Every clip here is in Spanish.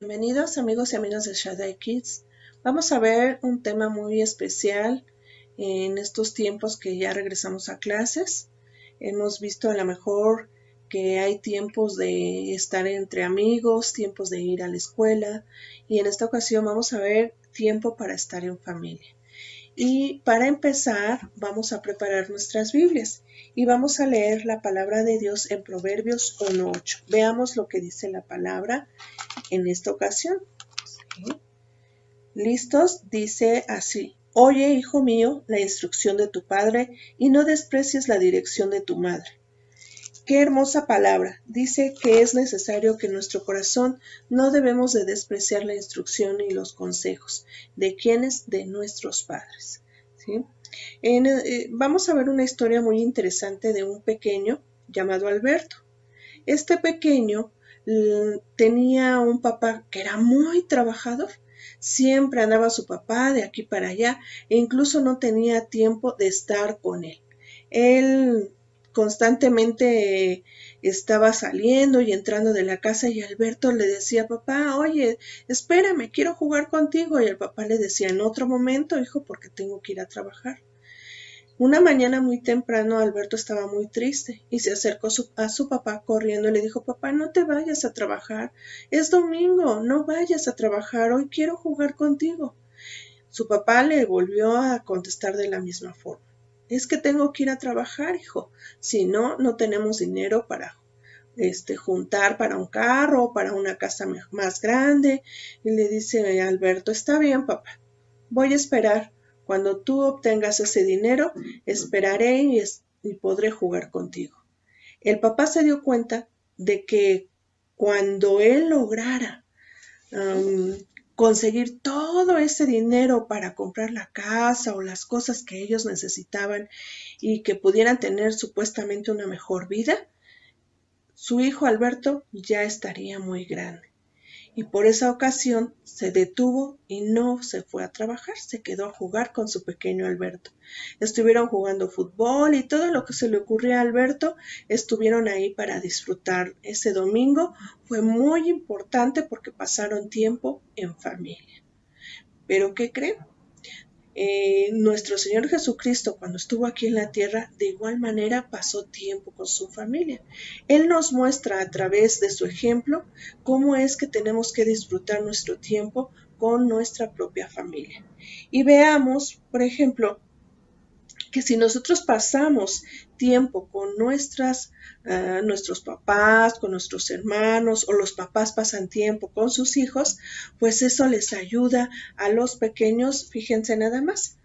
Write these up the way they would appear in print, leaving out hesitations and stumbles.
Bienvenidos amigos y amigas de Shaddai Kids. Vamos a ver un tema muy especial en estos tiempos que ya regresamos a clases. Hemos visto a lo mejor que hay tiempos de estar entre amigos, tiempos de ir a la escuela y en esta ocasión vamos a ver tiempo para estar en familia. Y para empezar vamos a preparar nuestras Biblias y vamos a leer la palabra de Dios en Proverbios 1:8. Veamos lo que dice la palabra en esta ocasión. ¿Sí? ¿Listos? Dice así: Oye, hijo mío, la instrucción de tu padre y no desprecies la dirección de tu madre. Qué hermosa palabra. Dice que es necesario que en nuestro corazón no debemos de despreciar la instrucción y los consejos. ¿De quiénes? De nuestros padres. ¿Sí? Vamos a ver una historia muy interesante de un pequeño llamado Alberto. Este pequeño tenía un papá que era muy trabajador. Siempre andaba su papá de aquí para allá e incluso no tenía tiempo de estar con él. Él constantemente estaba saliendo y entrando de la casa y Alberto le decía: papá, oye, espérame, quiero jugar contigo. Y el papá le decía: en otro momento, hijo, porque tengo que ir a trabajar. Una mañana muy temprano Alberto estaba muy triste y se acercó a su papá corriendo y le dijo: papá, no te vayas a trabajar, es domingo, no vayas a trabajar, hoy quiero jugar contigo. Su papá le volvió a contestar de la misma forma: es que tengo que ir a trabajar, hijo, si no, no tenemos dinero para juntar para un carro o para una casa más grande. Y le dice Alberto: está bien, papá, voy a esperar. Cuando tú obtengas ese dinero, esperaré y podré jugar contigo. El papá se dio cuenta de que cuando él lograra conseguir todo ese dinero para comprar la casa o las cosas que ellos necesitaban y que pudieran tener supuestamente una mejor vida, su hijo Alberto ya estaría muy grande. Y por esa ocasión se detuvo y no se fue a trabajar, se quedó a jugar con su pequeño Alberto. Estuvieron jugando fútbol y todo lo que se le ocurría a Alberto, estuvieron ahí para disfrutar. Ese domingo fue muy importante porque pasaron tiempo en familia. ¿Pero qué creen? Nuestro Señor Jesucristo, cuando estuvo aquí en la tierra, de igual manera pasó tiempo con su familia. Él nos muestra a través de su ejemplo cómo es que tenemos que disfrutar nuestro tiempo con nuestra propia familia. Y veamos, por ejemplo, que si nosotros pasamos tiempo con nuestros papás, con nuestros hermanos, o los papás pasan tiempo con sus hijos, pues eso les ayuda a los pequeños, fíjense nada más,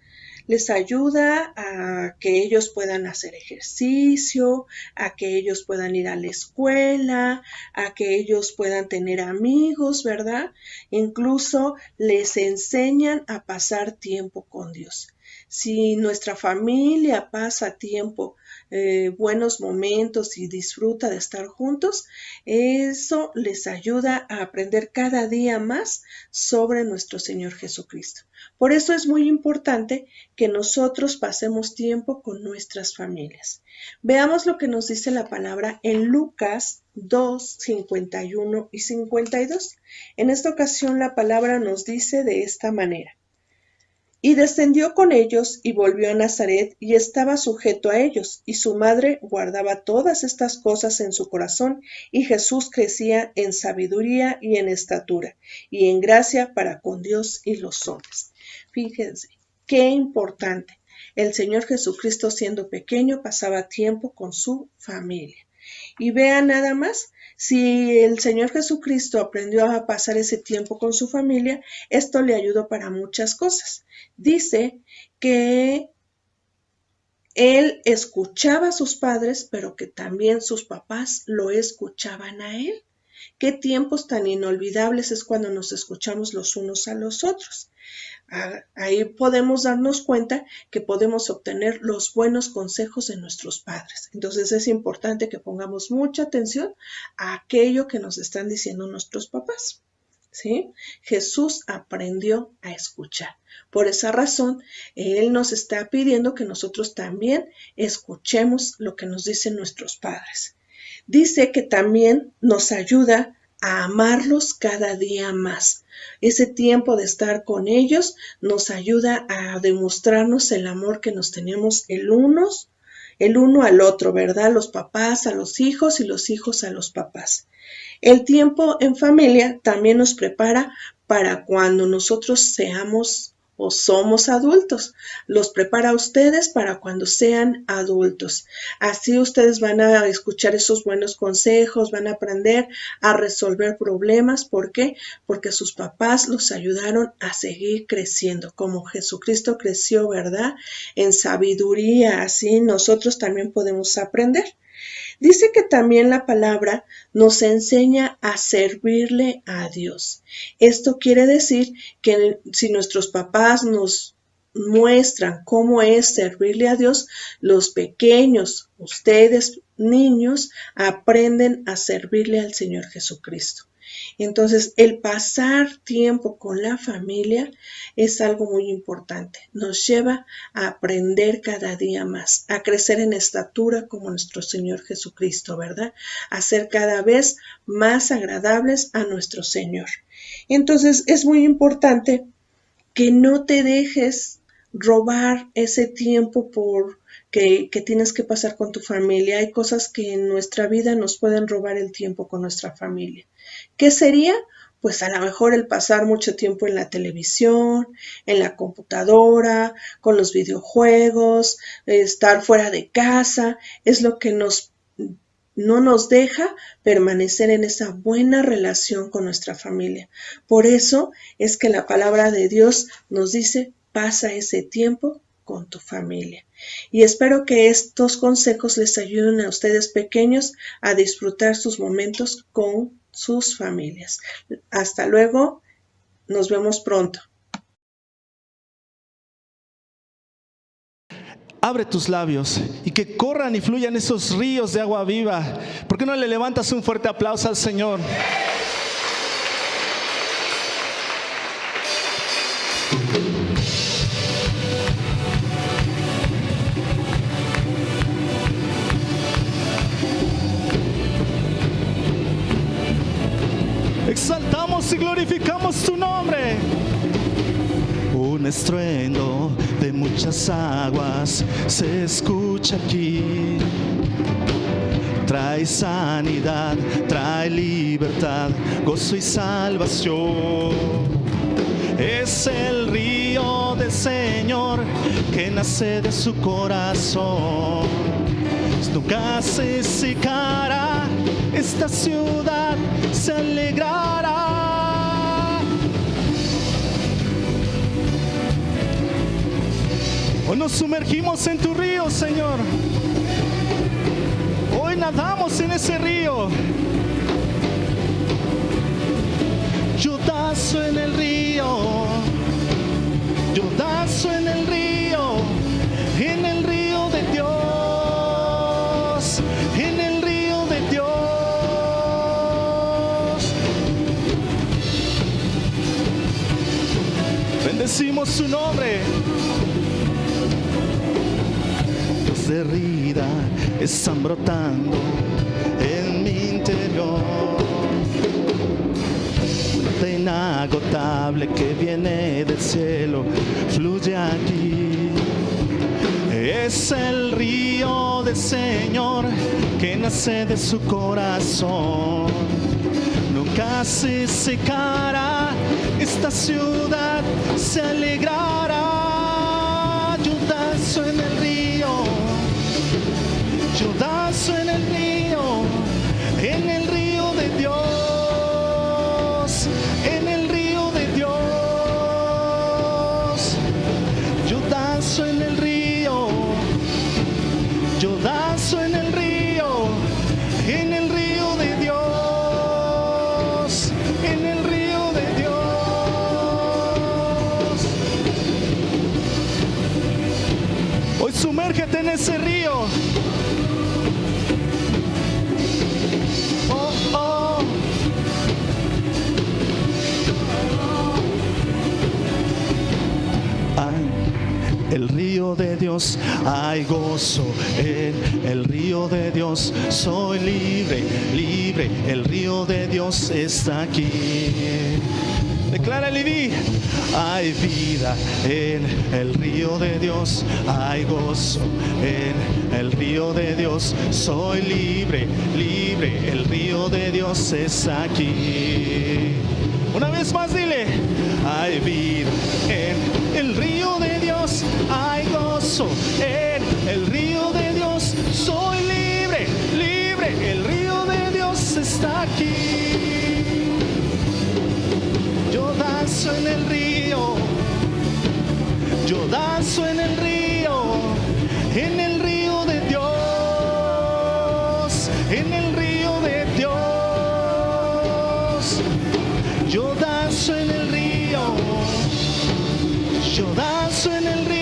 les ayuda a que ellos puedan hacer ejercicio, a que ellos puedan ir a la escuela, a que ellos puedan tener amigos, ¿verdad? Incluso les enseñan a pasar tiempo con Dios. Si nuestra familia pasa tiempo, buenos momentos y disfruta de estar juntos, eso les ayuda a aprender cada día más sobre nuestro Señor Jesucristo. Por eso es muy importante que nosotros pasemos tiempo con nuestras familias. Veamos lo que nos dice la palabra en Lucas 2, 51 y 52. En esta ocasión la palabra nos dice de esta manera: y descendió con ellos y volvió a Nazaret y estaba sujeto a ellos, y su madre guardaba todas estas cosas en su corazón, y Jesús crecía en sabiduría y en estatura, y en gracia para con Dios y los hombres. Fíjense, qué importante. El Señor Jesucristo, siendo pequeño, pasaba tiempo con su familia. Y vean nada más, si el Señor Jesucristo aprendió a pasar ese tiempo con su familia, esto le ayudó para muchas cosas. Dice que él escuchaba a sus padres, pero que también sus papás lo escuchaban a él. Qué tiempos tan inolvidables es cuando nos escuchamos los unos a los otros. Ahí podemos darnos cuenta que podemos obtener los buenos consejos de nuestros padres. Entonces es importante que pongamos mucha atención a aquello que nos están diciendo nuestros papás. ¿Sí? Jesús aprendió a escuchar. Por esa razón, Él nos está pidiendo que nosotros también escuchemos lo que nos dicen nuestros padres. Dice que también nos ayuda a amarlos cada día más. Ese tiempo de estar con ellos nos ayuda a demostrarnos el amor que nos tenemos el uno al otro, ¿verdad? Los papás a los hijos y los hijos a los papás. El tiempo en familia también nos prepara para cuando nosotros seamos o somos adultos. Los prepara a ustedes para cuando sean adultos. Así ustedes van a escuchar esos buenos consejos, van a aprender a resolver problemas. ¿Por qué? Porque sus papás los ayudaron a seguir creciendo, como Jesucristo creció, ¿verdad? En sabiduría, así nosotros también podemos aprender. Dice que también la palabra nos enseña a servirle a Dios. Esto quiere decir que si nuestros papás nos muestran cómo es servirle a Dios, los pequeños, ustedes niños, aprenden a servirle al Señor Jesucristo. Entonces, el pasar tiempo con la familia es algo muy importante. Nos lleva a aprender cada día más, a crecer en estatura como nuestro Señor Jesucristo, ¿verdad? A ser cada vez más agradables a nuestro Señor. Entonces, es muy importante que no te dejes robar ese tiempo que tienes que pasar con tu familia. Hay cosas que en nuestra vida nos pueden robar el tiempo con nuestra familia. ¿Qué sería? Pues a lo mejor el pasar mucho tiempo en la televisión, en la computadora, con los videojuegos, estar fuera de casa, es lo que no nos deja permanecer en esa buena relación con nuestra familia. Por eso es que la palabra de Dios nos dice, pasa ese tiempo con tu familia. Y espero que estos consejos les ayuden a ustedes pequeños a disfrutar sus momentos con sus familias. Hasta luego, nos vemos pronto. Abre tus labios y que corran y fluyan esos ríos de agua viva. ¿Por qué no le levantas un fuerte aplauso al Señor? Exaltamos y glorificamos tu nombre. Un estruendo de muchas aguas se escucha aquí. Trae sanidad, trae libertad, gozo y salvación. Es el río del Señor que nace de su corazón. Nunca se secará, esta ciudad se alegrará. Hoy nos sumergimos en tu río, Señor. Hoy nadamos en ese río. Yo danzo en el río. Yo danzo en el río de Dios, en el río de Dios. Bendecimos su nombre. Los de herida están brotando en mi interior. Fuente inagotable que viene del cielo fluye aquí. Es el río del Señor que nace de su corazón. Nunca se secará, esta ciudad se alegrará. Yo danzo en el río, yo danzo en el río de Dios, en el río de Dios. Yo danzo en el río, yo danzo en el río de Dios, en el río de Dios. Hoy sumérgete en ese río. Oh, oh. el río de Dios. Hay gozo en el río de Dios. Soy libre, libre, el río de Dios está aquí. Declara y di: hay vida en el río de Dios, hay gozo en el río de Dios. Soy libre, libre, el río de Dios está aquí. Una vez más dile: hay vida en el río de Dios, hay gozo en el río de Dios. Soy libre, libre, el río de Dios está aquí. Yo danzo en el río, yo danzo en el río de Dios, en el río de Dios. Yo danzo en el río, yo danzo en el río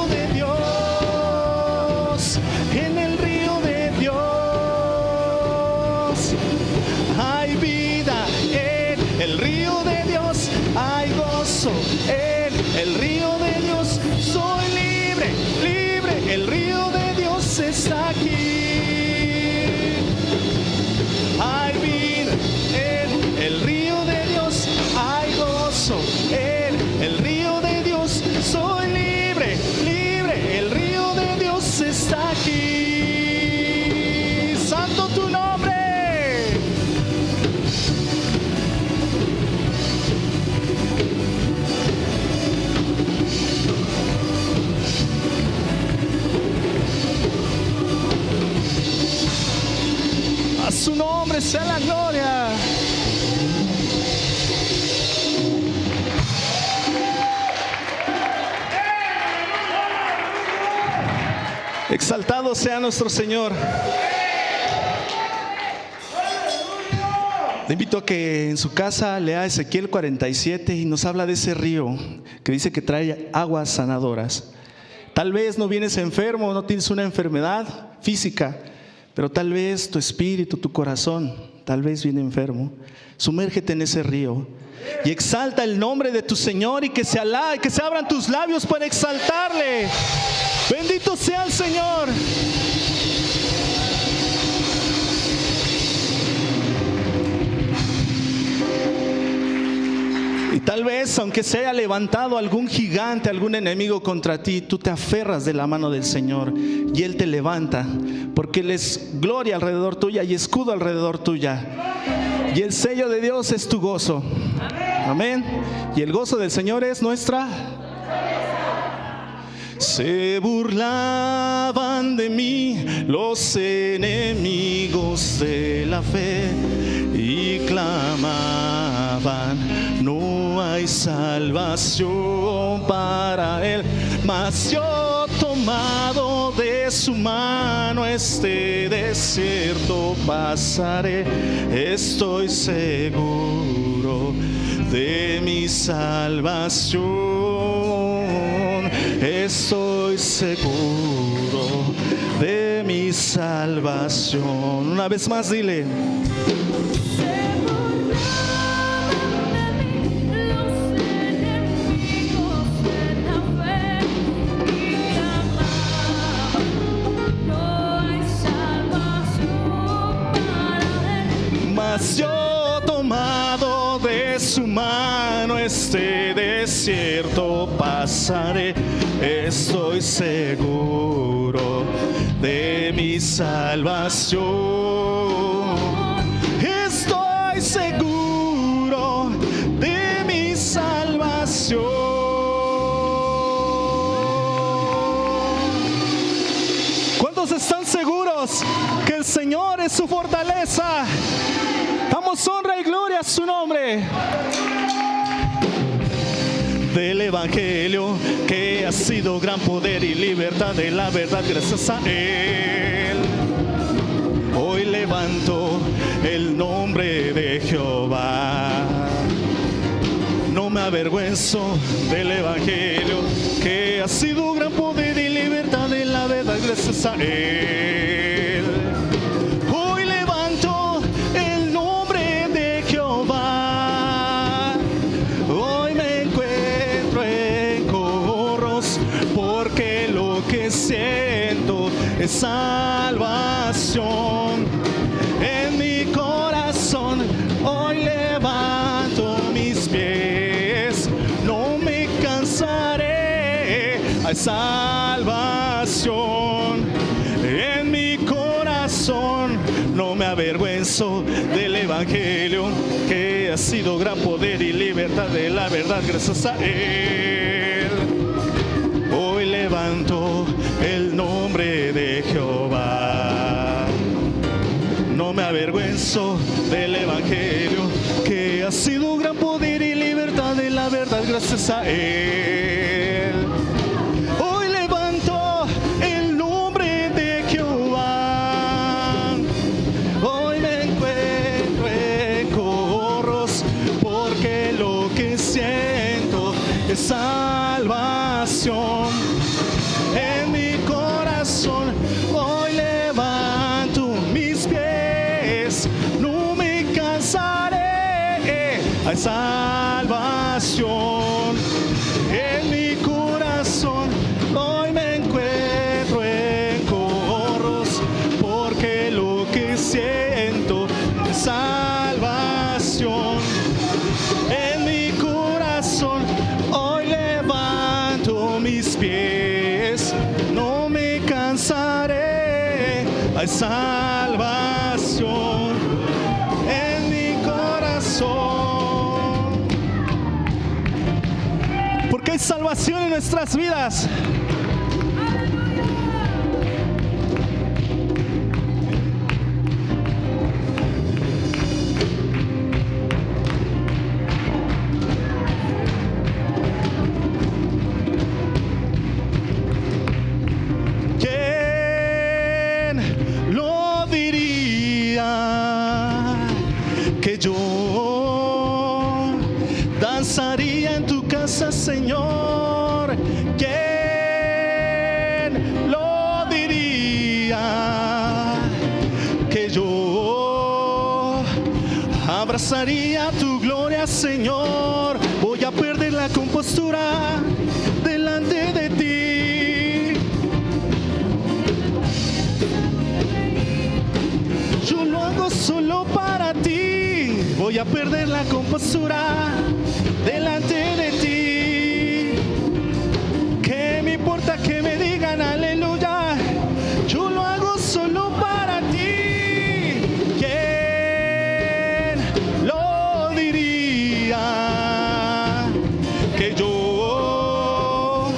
de Dios, en el río de Dios. Hay vida en el río de Dios, hay gozo en el río de Dios. Soy libre, libre, el río de Dios está aquí. Hay vida en el río de Dios, hay gozo en el río de Dios. Soy libre, libre, el río de Dios está aquí. Santo tu nombre. A su nombre sea la gloria. Exaltado sea nuestro Señor. Le invito a que en su casa lea Ezequiel 47 y nos habla de ese río que dice que trae aguas sanadoras. Tal vez no vienes enfermo, no tienes una enfermedad física, pero tal vez tu espíritu, tu corazón, tal vez viene enfermo. Sumérgete en ese río y exalta el nombre de tu Señor, y que se abran tus labios para exaltarle. Bendito sea el Señor. Y tal vez, aunque se haya levantado algún gigante, algún enemigo contra ti, tú te aferras de la mano del Señor y Él te levanta, porque Él es gloria alrededor tuya y escudo alrededor tuya. Y el sello de Dios es tu gozo. Amén. Y el gozo del Señor es nuestra. Se burlaban de mí los enemigos de la fe y clamaban: no hay salvación para él. Mas yo, tomado de su mano, este desierto pasaré. Estoy seguro de mi salvación. Estoy seguro de mi salvación. Una vez más dile: mas yo, tomado de su mano, este desierto pasaré. Estoy seguro de mi salvación. Estoy seguro de mi salvación. ¿Cuántos están seguros que el Señor es su fortaleza? Damos honra y gloria a su nombre. Del Evangelio, que ha sido gran poder y libertad de la verdad, gracias a Él. Hoy levanto el nombre de Jehová. No me avergüenzo del Evangelio, que ha sido gran poder y libertad de la verdad, gracias a Él. Hoy levanto el nombre de Jehová. Hoy me encuentro en porque lo que siento es salvación. En mi corazón hoy levanto mis pies, no me cansaré, hay salvación. En mi corazón no me avergüenzo del evangelio, que ha sido gran poder y libertad de la verdad gracias a él. Hoy levanto el nombre de Jehová, no me avergüenzo del evangelio, que ha sido gran poder y libertad de la verdad gracias a él. Hoy levanto el nombre de Jehová, hoy me encuentro en coros, porque lo que siento es salvación. En mi corazón hoy levanto mis pies, no me cansaré, hay salvación. En mi corazón hoy me encuentro en coros, porque lo que siento es salvación. En mi corazón hoy levanto mis pies, no me cansaré, hay salvación. En mi corazón, porque hay salvación en nuestras vidas. Yo danzaría en tu casa, Señor. ¿Quién lo diría? Que yo abrazaría tu gloria, Señor. Voy a perder la compostura delante de ti. Yo lo hago solo para ti. Voy a perder la compostura delante de ti. ¿Qué me importa que me digan aleluya? Yo lo hago solo para ti. ¿Quién lo diría? Que yo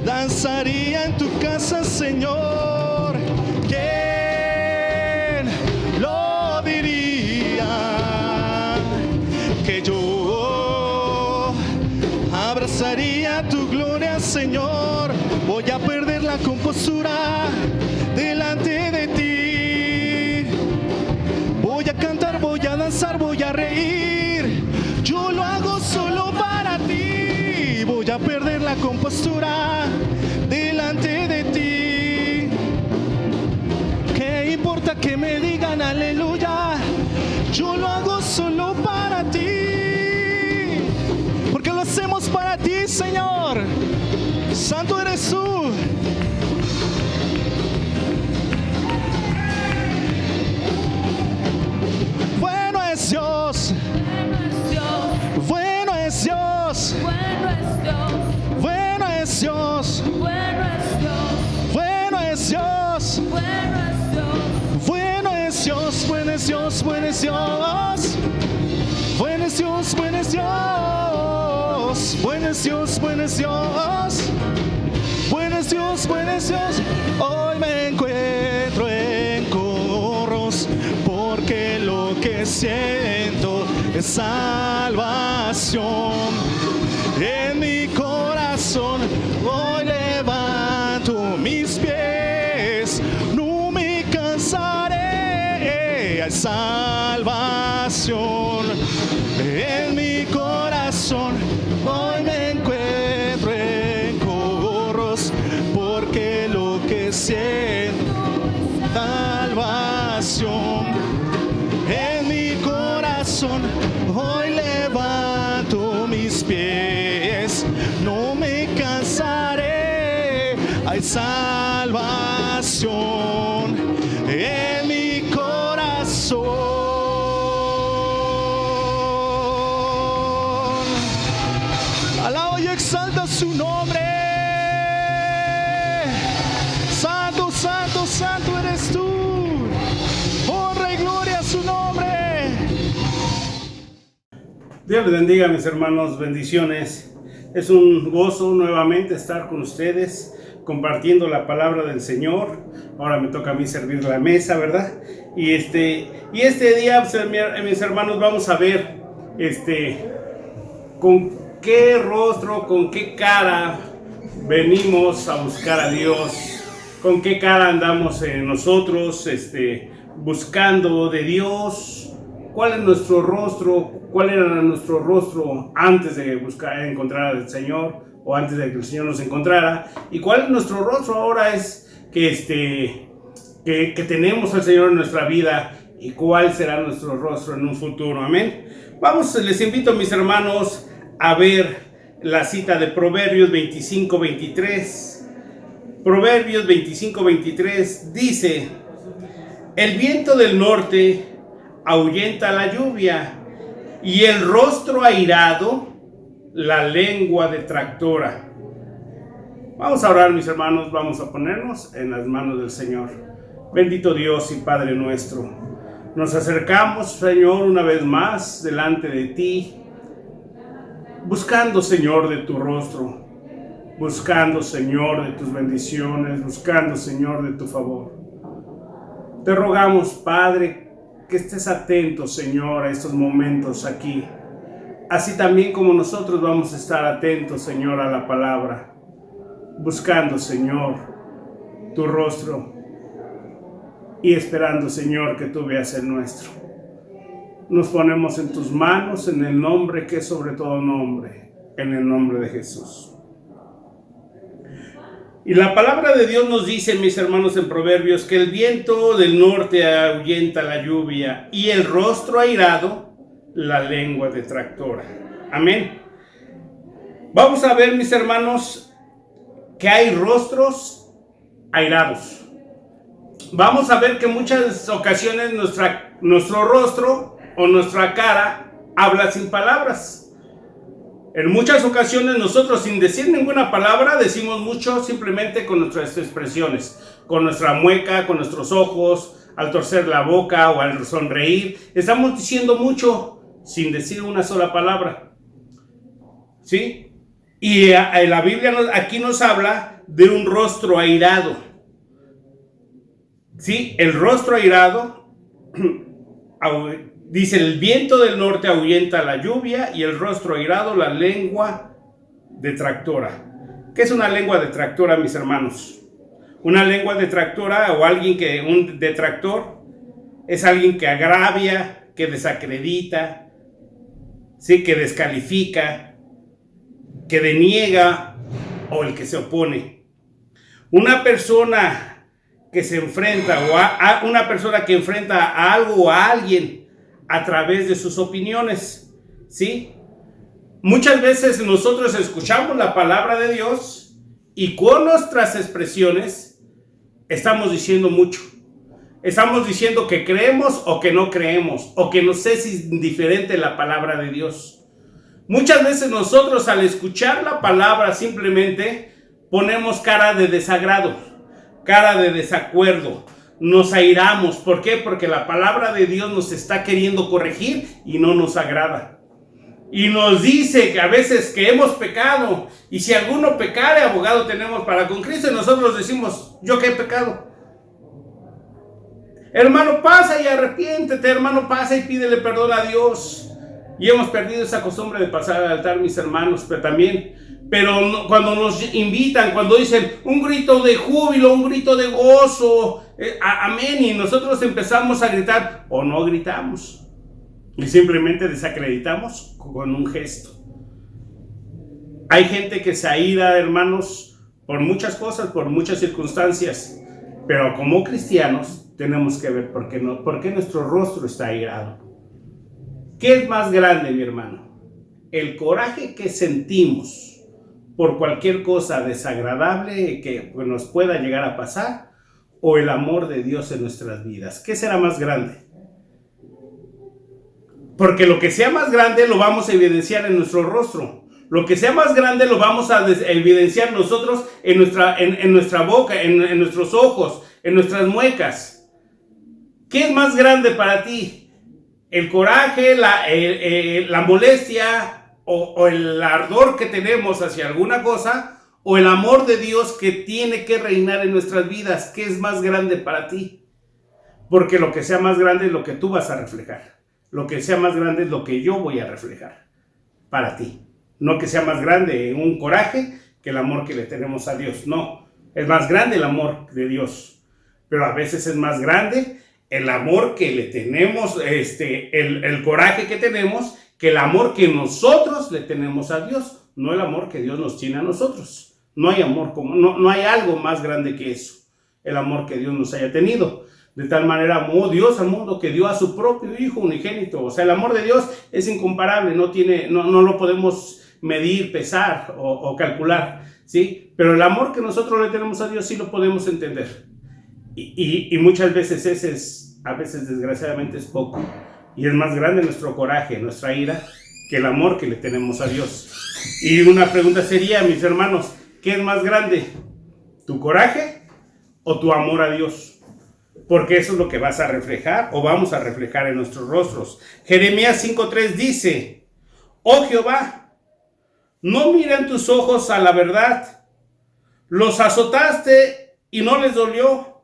danzaría en tu casa, Señor. ¿Quién lo diría? Que yo abrazaría tu gloria, Señor. Voy a perder la compostura delante de ti. Voy a cantar, voy a danzar, voy a reír. Yo lo hago solo para ti. Voy a perder la compostura delante de ti. ¿Qué importa que me digan aleluya? Yo lo hago solo para ti, porque lo hacemos para ti, Señor. Santo eres tú. Bueno es Dios. Bueno es Dios. Bueno es Dios. Bueno es Dios. Bueno es Dios. Bueno es Dios. Bueno es Dios. Bueno es Dios. Bueno es Dios. Bueno es Dios. Bueno es Dios. Bueno es Dios. Bueno es Dios. Hoy me encuentro en coros, porque lo que siento es salvación. En mi corazón hoy levanto mis pies, no me cansaré, hay salvación. En mi corazón hoy me encuentro en coros, porque lo que siento es salvación. En mi corazón hoy levanto mis pies, no me cansaré, salvación en mi corazón. Alaba y exalta su nombre. Santo, santo, santo eres tú. Honra y gloria a su nombre. Dios les bendiga, mis hermanos, bendiciones. Es un gozo nuevamente estar con ustedes compartiendo la palabra del Señor. Ahora me toca a mí servir la mesa, ¿verdad? Y este día, pues, mis hermanos, vamos a ver con qué rostro, con qué cara venimos a buscar a Dios, con qué cara andamos nosotros buscando de Dios. ¿Cuál es nuestro rostro? ¿Cuál era nuestro rostro antes de encontrar al Señor, o antes de que el Señor nos encontrara? ¿Y cuál es nuestro rostro ahora que tenemos al Señor en nuestra vida? ¿Y cuál será nuestro rostro en un futuro? Amén. Les invito, mis hermanos, a ver la cita de Proverbios 25:23. Proverbios 25:23 dice: el viento del norte ahuyenta la lluvia, y el rostro airado la lengua detractora. Vamos a orar, mis hermanos, vamos a ponernos en las manos del Señor. Bendito Dios y Padre nuestro, nos acercamos, Señor, una vez más delante de ti, buscando, Señor, de tu rostro, buscando, Señor, de tus bendiciones, buscando, Señor, de tu favor. Te rogamos, Padre, que estés atento, Señor, a estos momentos aquí. Así también como nosotros vamos a estar atentos, Señor, a la palabra, buscando, Señor, tu rostro y esperando, Señor, que tú veas el nuestro. Nos ponemos en tus manos, en el nombre que es sobre todo nombre, en el nombre de Jesús. Y la palabra de Dios nos dice, mis hermanos, en Proverbios, que el viento del norte ahuyenta la lluvia, y el rostro airado la lengua detractora. Amén. Vamos a ver, mis hermanos, que hay rostros airados. Vamos a ver que muchas ocasiones nuestro rostro o nuestra cara habla sin palabras. En muchas ocasiones nosotros, sin decir ninguna palabra, decimos mucho simplemente con nuestras expresiones, con nuestra mueca, con nuestros ojos, al torcer la boca o al sonreír. Estamos diciendo mucho sin decir una sola palabra, ¿sí? Y la Biblia aquí nos habla de un rostro airado, ¿sí? El rostro airado dice: el viento del norte ahuyenta la lluvia, y el rostro airado la lengua detractora. ¿Qué es una lengua detractora, mis hermanos? Una lengua detractora, o un detractor, es alguien que agravia, que desacredita, ¿sí? Que descalifica, que deniega, o el que se opone. Una persona que se enfrenta, o una persona que enfrenta a algo o a alguien a través de sus opiniones, ¿sí? Muchas veces nosotros escuchamos la palabra de Dios y con nuestras expresiones estamos diciendo mucho. Estamos diciendo que creemos o que no creemos, o que nos es indiferente la palabra de Dios. Muchas veces nosotros, al escuchar la palabra, simplemente ponemos cara de desagrado, cara de desacuerdo. Nos airamos. ¿Por qué? Porque la palabra de Dios nos está queriendo corregir y no nos agrada. Y nos dice que a veces que hemos pecado, y si alguno pecare, abogado tenemos para con Cristo, y nosotros decimos: ¿yo qué he pecado? Hermano, pasa y arrepiéntete, hermano, pasa y pídele perdón a Dios. Y hemos perdido esa costumbre de pasar al altar, mis hermanos, pero cuando nos invitan, cuando dicen un grito de júbilo, un grito de gozo, amén, y nosotros empezamos a gritar, o no gritamos, y simplemente desacreditamos con un gesto. Hay gente que se aira, hermanos, por muchas cosas, por muchas circunstancias, pero como cristianos tenemos que ver por qué nuestro rostro está airado. ¿Qué es más grande, mi hermano? El coraje que sentimos por cualquier cosa desagradable que nos pueda llegar a pasar, o el amor de Dios en nuestras vidas? ¿Qué será más grande? Porque lo que sea más grande lo vamos a evidenciar en nuestro rostro. Lo que sea más grande lo vamos a evidenciar nosotros en nuestra boca, en nuestros ojos, en nuestras muecas. ¿Qué es más grande para ti? ¿El coraje, la molestia o el ardor que tenemos hacia alguna cosa? ¿O el amor de Dios que tiene que reinar en nuestras vidas? ¿Qué es más grande para ti? Porque lo que sea más grande es lo que tú vas a reflejar. Lo que sea más grande es lo que yo voy a reflejar para ti. No que sea más grande un coraje que el amor que le tenemos a Dios. No, es más grande el amor de Dios. Pero a veces es más grande el amor que le tenemos, el coraje que tenemos, que el amor que nosotros le tenemos a Dios. No el amor que Dios nos tiene a nosotros. No hay amor no hay algo más grande que eso. El amor que Dios nos haya tenido. De tal manera amó Dios al mundo que dio a su propio Hijo unigénito. O sea, el amor de Dios es incomparable, no lo podemos medir, pesar o calcular, ¿sí? Pero el amor que nosotros le tenemos a Dios sí lo podemos entender. Y muchas veces a veces desgraciadamente es poco. Y es más grande nuestro coraje, nuestra ira, que el amor que le tenemos a Dios. Y una pregunta sería, mis hermanos, ¿qué es más grande? ¿Tu coraje o tu amor a Dios? Porque eso es lo que vas a reflejar o vamos a reflejar en nuestros rostros. Jeremías 5:3 dice: oh Jehová, no miran tus ojos a la verdad. Los azotaste y no les dolió.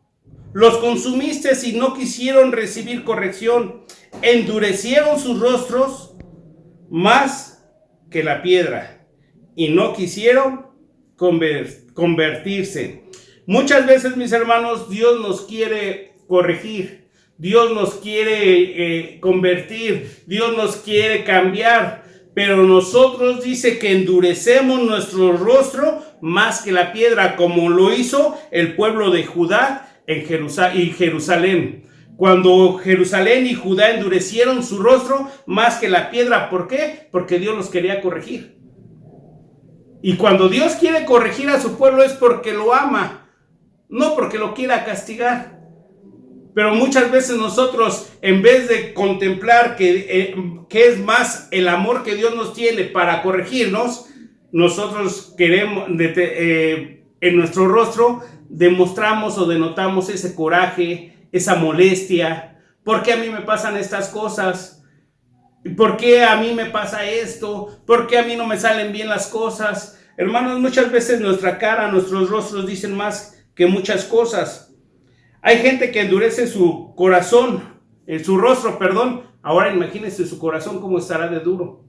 Los consumiste y no quisieron recibir corrección. Endurecieron sus rostros más que la piedra y no quisieron convertirse. Muchas veces, mis hermanos, Dios nos quiere corregir, Dios nos quiere convertir, Dios nos quiere cambiar, pero nosotros dice que endurecemos nuestro rostro más que la piedra, como lo hizo el pueblo de Judá y Jerusalén. Cuando Jerusalén y Judá endurecieron su rostro más que la piedra, ¿por qué? Porque Dios los quería corregir. Y cuando Dios quiere corregir a su pueblo es porque lo ama, no porque lo quiera castigar. Pero muchas veces nosotros, en vez de contemplar que es más el amor que Dios nos tiene para corregirnos, nosotros queremos, en nuestro rostro, demostramos o denotamos ese coraje, esa molestia. ¿Por qué a mí me pasan estas cosas? ¿Por qué a mí me pasa esto? ¿Por qué a mí no me salen bien las cosas? Hermanos, muchas veces nuestra cara, nuestros rostros dicen más que muchas cosas. Hay gente que endurece su corazón, su rostro, perdón. Ahora imagínense su corazón cómo estará de duro.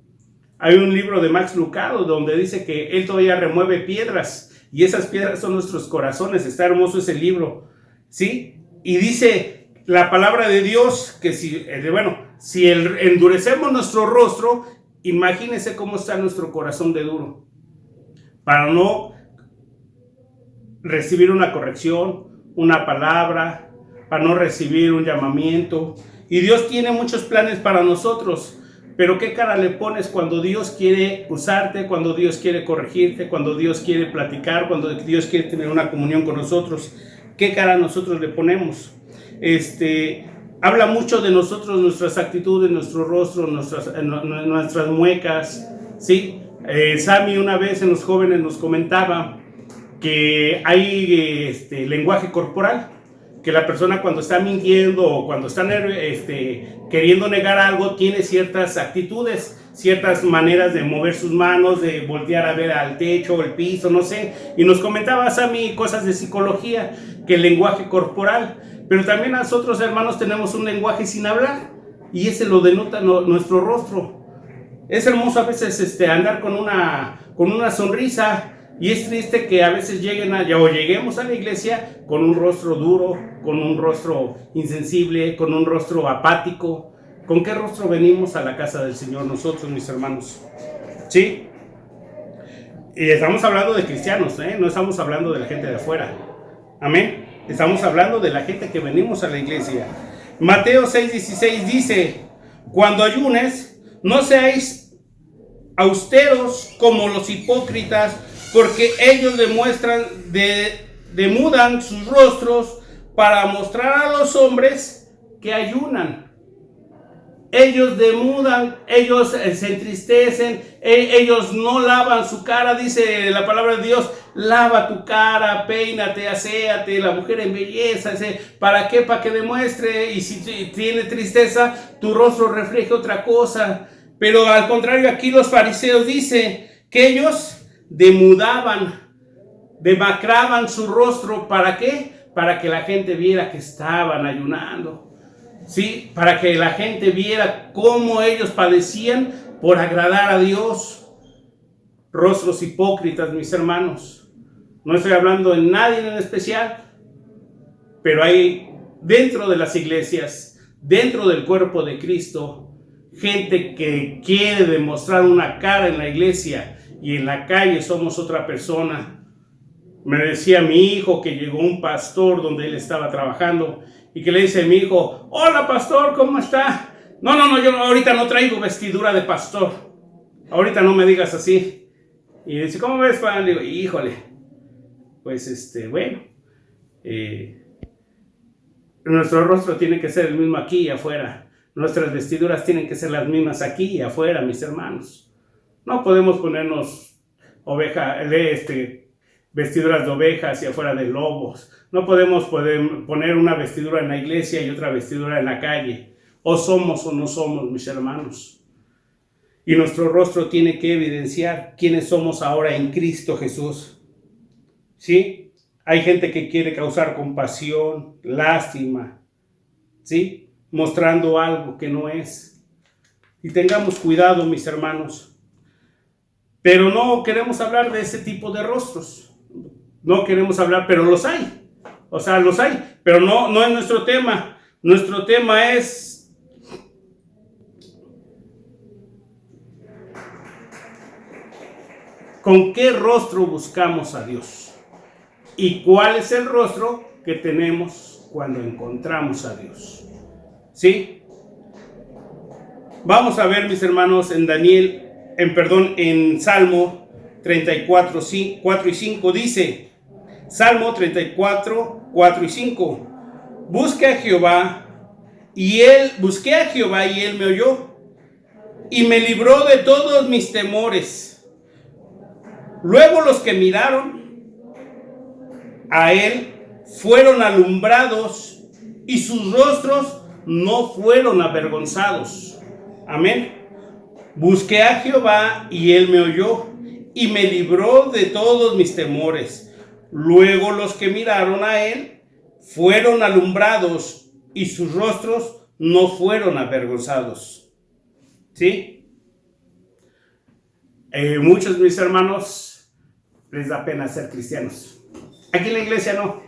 Hay un libro de Max Lucado donde dice que él todavía remueve piedras y esas piedras son nuestros corazones. Está hermoso ese libro, ¿sí? Y dice la palabra de Dios que si endurecemos nuestro rostro, imagínense cómo está nuestro corazón de duro. Para no recibir una corrección, una palabra, para no recibir un llamamiento. Y Dios tiene muchos planes para nosotros, pero ¿qué cara le pones cuando Dios quiere usarte, cuando Dios quiere corregirte, cuando Dios quiere platicar, cuando Dios quiere tener una comunión con nosotros? ¿Qué cara nosotros le ponemos? Habla mucho de nosotros, nuestras actitudes, nuestro rostro, nuestras muecas, ¿sí? Sammy una vez en los jóvenes nos comentaba que hay lenguaje corporal, que la persona cuando está mintiendo o cuando está queriendo negar algo tiene ciertas actitudes, ciertas maneras de mover sus manos, de voltear a ver al techo o el piso, no sé. Y nos comentaba Sammy cosas de psicología, que el lenguaje corporal, pero también nosotros, hermanos, tenemos un lenguaje sin hablar y ese lo denota nuestro rostro. Es hermoso a veces andar con una sonrisa. Y es triste que a veces lleguemos a la iglesia con un rostro duro, con un rostro insensible, con un rostro apático. ¿Con qué rostro venimos a la casa del Señor nosotros, mis hermanos? ¿Sí? Y estamos hablando de cristianos, no estamos hablando de la gente de afuera. Amén. Estamos hablando de la gente que venimos a la iglesia. Mateo 6:16 dice: cuando ayunes, no seáis austeros como los hipócritas, porque ellos demudan sus rostros para mostrar a los hombres que ayunan. Ellos demudan, ellos se entristecen, ellos no lavan su cara, dice la palabra de Dios, lava tu cara, peínate, aséate, la mujer embelleza, ¿para qué? Para que demuestre, y si tiene tristeza, tu rostro refleje otra cosa. Pero al contrario, aquí los fariseos dicen que ellos demacraban su rostro, ¿para qué? Para que la gente viera que estaban ayunando. Sí, para que la gente viera cómo ellos padecían por agradar a Dios. Rostros hipócritas, mis hermanos. No estoy hablando de nadie en especial, pero hay dentro de las iglesias, dentro del cuerpo de Cristo, gente que quiere demostrar una cara en la iglesia y en la calle somos otra persona. Me decía mi hijo que llegó un pastor donde él estaba trabajando y que le dice a mi hijo: hola pastor, ¿cómo está? No, yo ahorita no traigo vestidura de pastor. Ahorita no me digas así. Y dice: ¿cómo ves, Juan? Le digo: híjole, pues bueno, nuestro rostro tiene que ser el mismo aquí y afuera. Nuestras vestiduras tienen que ser las mismas aquí y afuera, mis hermanos. No podemos ponernos vestiduras de ovejas y afuera de lobos. No podemos poner una vestidura en la iglesia y otra vestidura en la calle. O somos o no somos, mis hermanos. Y nuestro rostro tiene que evidenciar quiénes somos ahora en Cristo Jesús. ¿Sí? Hay gente que quiere causar compasión, lástima, ¿sí? Mostrando algo que no es. Y tengamos cuidado, mis hermanos. Pero no queremos hablar de ese tipo de rostros. No queremos hablar, pero los hay. O sea, los hay, pero no es nuestro tema. Nuestro tema es ¿con qué rostro buscamos a Dios? ¿Y cuál es el rostro que tenemos cuando encontramos a Dios? ¿Sí? Vamos a ver, mis hermanos, en Salmo 34, 4 y 5 dice, Salmo 34, 4 y 5, busqué a Jehová y él me oyó y me libró de todos mis temores. Luego los que miraron a él fueron alumbrados y sus rostros no fueron avergonzados. Amén. Busqué a Jehová y él me oyó y me libró de todos mis temores. Luego los que miraron a él fueron alumbrados y sus rostros no fueron avergonzados. ¿Sí? Muchos de mis hermanos les da pena ser cristianos. Aquí en la iglesia no,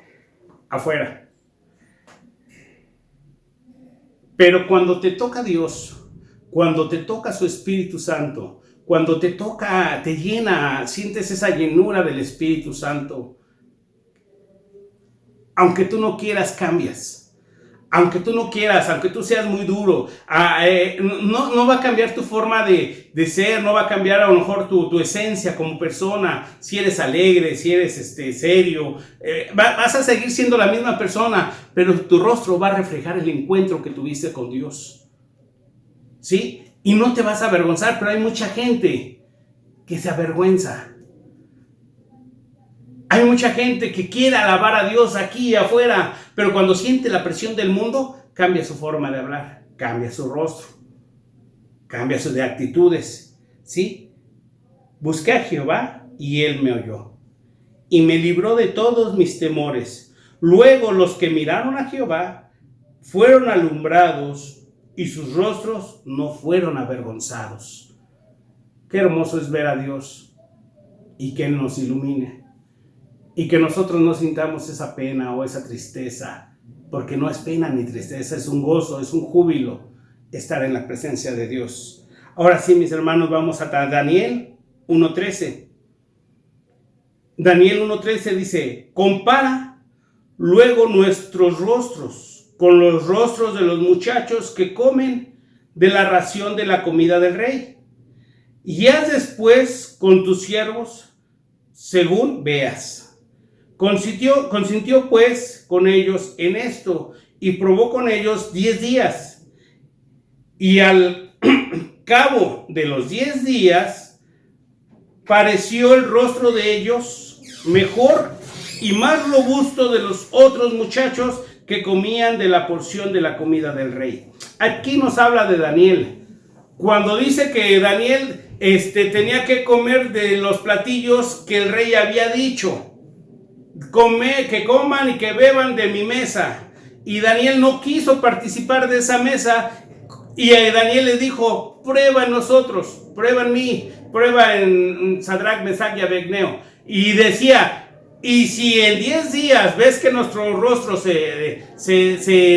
afuera. Pero cuando te toca Dios, cuando te toca su Espíritu Santo, cuando te toca, te llena, sientes esa llenura del Espíritu Santo, aunque tú no quieras, cambias. Aunque tú no quieras, aunque tú seas muy duro, no va a cambiar tu forma de ser, no va a cambiar a lo mejor tu esencia como persona. Si eres alegre, si eres serio, vas a seguir siendo la misma persona, pero tu rostro va a reflejar el encuentro que tuviste con Dios. ¿Sí? Y no te vas a avergonzar, pero hay mucha gente que se avergüenza. Hay mucha gente que quiere alabar a Dios aquí y afuera, pero cuando siente la presión del mundo, cambia su forma de hablar, cambia su rostro, cambia sus actitudes, ¿sí? Busqué a Jehová y él me oyó y me libró de todos mis temores. Luego los que miraron a Jehová fueron alumbrados y sus rostros no fueron avergonzados. Qué hermoso es ver a Dios y que Él nos ilumine. Y que nosotros no sintamos esa pena o esa tristeza, porque no es pena ni tristeza, es un gozo, es un júbilo estar en la presencia de Dios. Ahora sí, mis hermanos, vamos a Daniel 1:13. Daniel 1:13 dice, compara luego nuestros rostros con los rostros de los muchachos que comen de la ración de la comida del rey. Y haz después con tus siervos según veas. Consintió pues con ellos en esto, y probó con ellos 10 días. Y al cabo de los 10 días, pareció el rostro de ellos mejor y más robusto de los otros muchachos que comían de la porción de la comida del rey. Aquí nos habla de Daniel. Cuando dice que Daniel tenía que comer de los platillos que el rey había dicho, que coman y que beban de mi mesa. Y Daniel no quiso participar de esa mesa. Y Daniel le dijo: prueba en nosotros, prueba en mí, prueba en Sadrach, Mesach y Abednego. Y decía: y si en 10 días ves que nuestro rostro se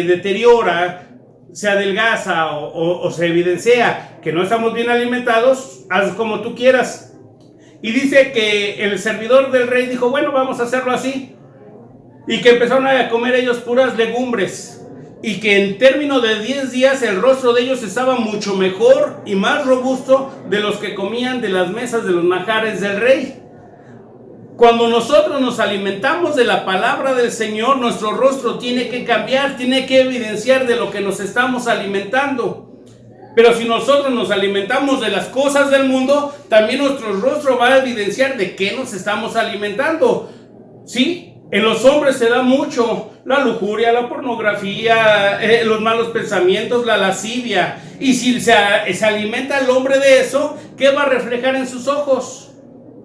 deteriora, se adelgaza o se evidencia que no estamos bien alimentados, haz como tú quieras. Y dice que el servidor del rey dijo: bueno, vamos a hacerlo así. Y que empezaron a comer ellos puras legumbres. Y que en término de 10 días el rostro de ellos estaba mucho mejor y más robusto de los que comían de las mesas de los manjares del rey. Cuando nosotros nos alimentamos de la palabra del Señor, nuestro rostro tiene que cambiar, tiene que evidenciar de lo que nos estamos alimentando. Pero si nosotros nos alimentamos de las cosas del mundo, también nuestro rostro va a evidenciar de qué nos estamos alimentando. ¿Sí? En los hombres se da mucho la lujuria, la pornografía, los malos pensamientos, la lascivia. Y si se alimenta el hombre de eso, ¿qué va a reflejar en sus ojos?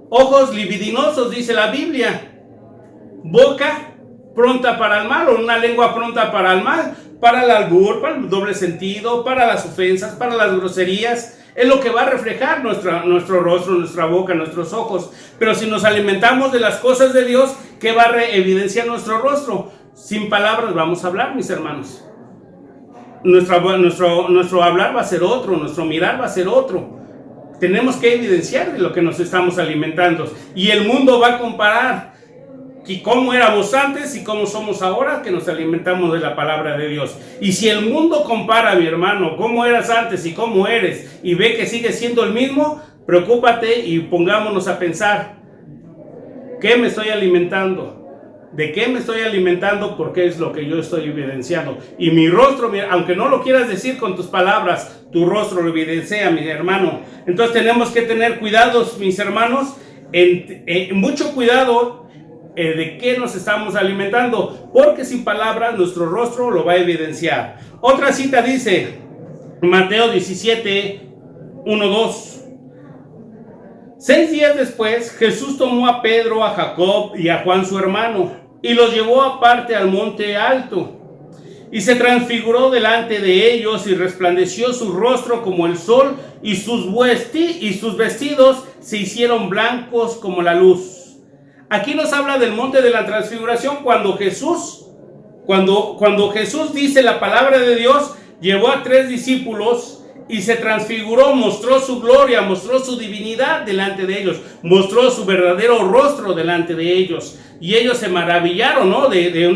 Ojos libidinosos, dice la Biblia. Boca pronta para el mal, o una lengua pronta para el mal, para el albur, para el doble sentido, para las ofensas, para las groserías. Es lo que va a reflejar nuestro rostro, nuestra boca, nuestros ojos. Pero si nos alimentamos de las cosas de Dios, ¿qué va a evidenciar nuestro rostro? Sin palabras vamos a hablar, mis hermanos. Nuestro hablar va a ser otro, nuestro mirar va a ser otro. Tenemos que evidenciar de lo que nos estamos alimentando. Y el mundo va a comparar y cómo éramos antes y cómo somos ahora que nos alimentamos de la palabra de Dios. Y si el mundo compara, mi hermano, cómo eras antes y cómo eres, y ve que sigues siendo el mismo, preocúpate y pongámonos a pensar: ¿qué me estoy alimentando? ¿De qué me estoy alimentando? Porque es lo que yo estoy evidenciando. Y mi rostro, aunque no lo quieras decir con tus palabras, tu rostro lo evidencia, mi hermano. Entonces tenemos que tener cuidados, mis hermanos, mucho cuidado de qué nos estamos alimentando, porque sin palabras nuestro rostro lo va a evidenciar. Otra cita dice, Mateo 17, 1, 2. 6 días después, Jesús tomó a Pedro, a Jacob y a Juan su hermano, y los llevó aparte al monte alto, y se transfiguró delante de ellos, y resplandeció su rostro como el sol, y sus vestidos se hicieron blancos como la luz. Aquí nos habla del monte de la transfiguración, cuando Jesús dice la palabra de Dios, llevó a 3 discípulos y se transfiguró, mostró su gloria, mostró su divinidad delante de ellos, mostró su verdadero rostro delante de ellos. Y ellos se maravillaron, ¿no? De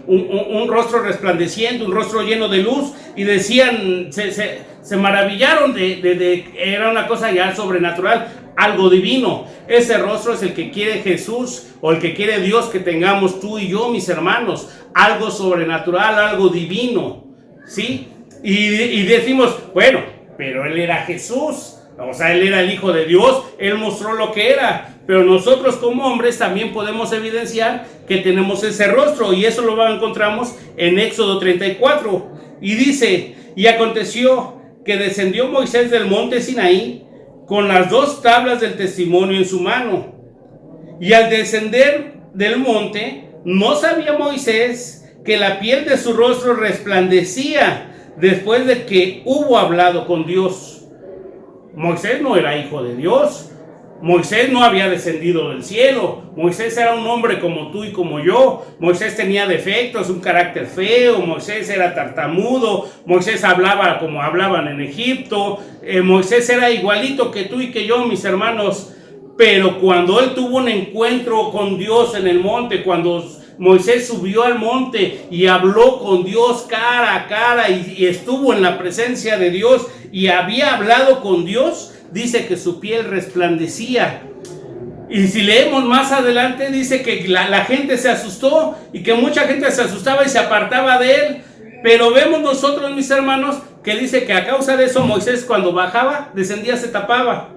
un rostro resplandeciente, un rostro lleno de luz, y decían, se maravillaron era una cosa ya sobrenatural, algo divino. Ese rostro es el que quiere Jesús, o el que quiere Dios que tengamos tú y yo, mis hermanos, algo sobrenatural, algo divino, ¿sí? Y decimos, bueno, pero él era Jesús, o sea, él era el Hijo de Dios, él mostró lo que era, pero nosotros como hombres también podemos evidenciar que tenemos ese rostro, y eso lo encontramos en Éxodo 34, y dice, y aconteció que descendió Moisés del monte Sinaí con las 2 tablas del testimonio en su mano, y al descender del monte, no sabía Moisés que la piel de su rostro resplandecía después de que hubo hablado con Dios. Moisés no era hijo de Dios. Moisés no había descendido del cielo. Moisés era un hombre como tú y como yo. Moisés tenía defectos, un carácter feo. Moisés era tartamudo. Moisés hablaba como hablaban en Egipto. Moisés era igualito que tú y que yo, mis hermanos. Pero cuando él tuvo un encuentro con Dios en el monte, cuando Moisés subió al monte y habló con Dios cara a cara y estuvo en la presencia de Dios y había hablado con Dios, dice que su piel resplandecía. Y si leemos más adelante, dice que la gente se asustó y que mucha gente se asustaba y se apartaba de él. Pero vemos nosotros, mis hermanos, que dice que a causa de eso Moisés cuando bajaba, descendía, se tapaba.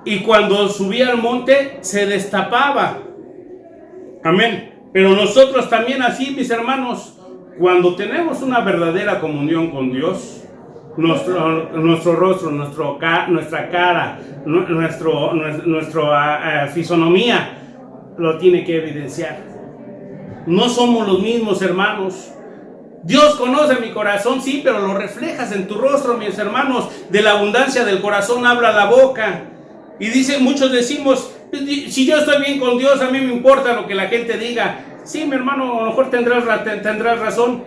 Y cuando subía al monte, se destapaba. Amén. Pero nosotros también así, mis hermanos, cuando tenemos una verdadera comunión con Dios, nuestro rostro, nuestra cara, nuestra fisonomía lo tiene que evidenciar. No somos los mismos, hermanos. Dios conoce mi corazón, sí, pero lo reflejas en tu rostro, mis hermanos. De la abundancia del corazón habla la boca. Y dice, muchos decimos, si yo estoy bien con Dios, a mí me importa lo que la gente diga. Sí, mi hermano, a lo mejor tendrás razón.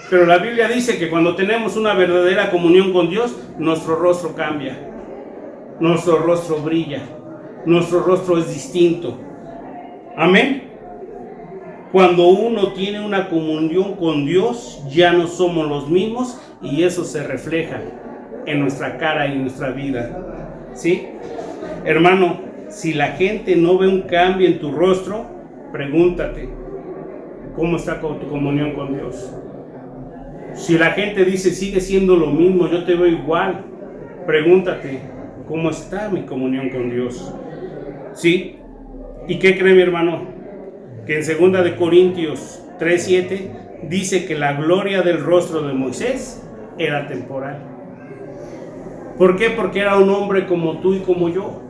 Pero la Biblia dice que cuando tenemos una verdadera comunión con Dios, nuestro rostro cambia. Nuestro rostro brilla. Nuestro rostro es distinto. Amén. Cuando uno tiene una comunión con Dios, ya no somos los mismos y eso se refleja en nuestra cara y en nuestra vida. ¿Sí? Hermano, si la gente no ve un cambio en tu rostro, pregúntate, ¿cómo está tu comunión con Dios? Si la gente dice, sigue siendo lo mismo, yo te veo igual, pregúntate, ¿cómo está mi comunión con Dios? ¿Sí? ¿Y qué cree mi hermano? Que en 2 de Corintios 3:7 dice que la gloria del rostro de Moisés era temporal. ¿Por qué? Porque era un hombre como tú y como yo.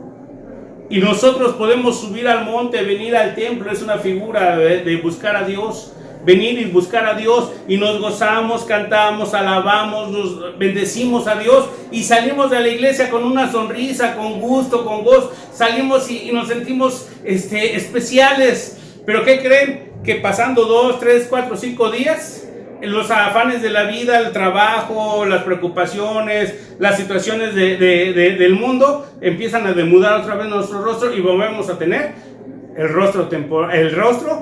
Y nosotros podemos subir al monte, venir al templo, es una figura de buscar a Dios. Venir y buscar a Dios y nos gozamos, cantamos, alabamos, nos bendecimos a Dios y salimos de la iglesia con una sonrisa, con gusto, con gozo. Salimos y nos sentimos especiales. ¿Pero qué creen? Que pasando 2, 3, 4, 5 días, los afanes de la vida, el trabajo, las preocupaciones, las situaciones del mundo empiezan a demudar otra vez nuestro rostro y volvemos a tener el rostro